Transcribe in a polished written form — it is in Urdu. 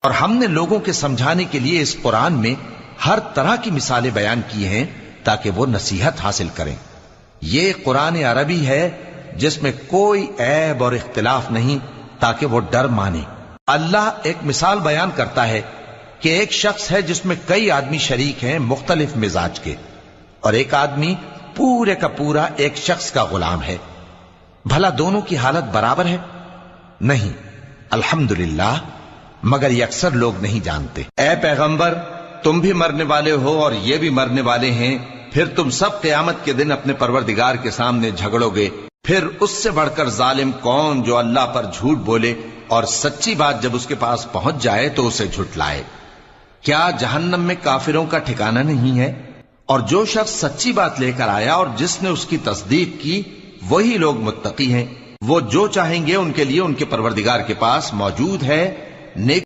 اور ہم نے لوگوں کے سمجھانے کے لیے اس قرآن میں ہر طرح کی مثالیں بیان کی ہیں تاکہ وہ نصیحت حاصل کریں۔ یہ قرآن عربی ہے جس میں کوئی عیب اور اختلاف نہیں تاکہ وہ ڈر مانے۔ اللہ ایک مثال بیان کرتا ہے کہ ایک شخص ہے جس میں کئی آدمی شریک ہیں مختلف مزاج کے، اور ایک آدمی پورے کا پورا ایک شخص کا غلام ہے۔ بھلا دونوں کی حالت برابر ہے؟ نہیں، الحمدللہ، مگر یہ اکثر لوگ نہیں جانتے۔ اے پیغمبر، تم بھی مرنے والے ہو اور یہ بھی مرنے والے ہیں، پھر تم سب قیامت کے دن اپنے پروردگار کے سامنے جھگڑو گے۔ پھر اس سے بڑھ کر ظالم کون جو اللہ پر جھوٹ بولے اور سچی بات جب اس کے پاس پہنچ جائے تو اسے جھٹلائے۔ کیا جہنم میں کافروں کا ٹھکانہ نہیں ہے؟ اور جو شخص سچی بات لے کر آیا اور جس نے اس کی تصدیق کی، وہی لوگ متقی ہیں۔ وہ جو چاہیں گے ان کے لیے ان کے پروردگار کے پاس موجود ہے۔ نیک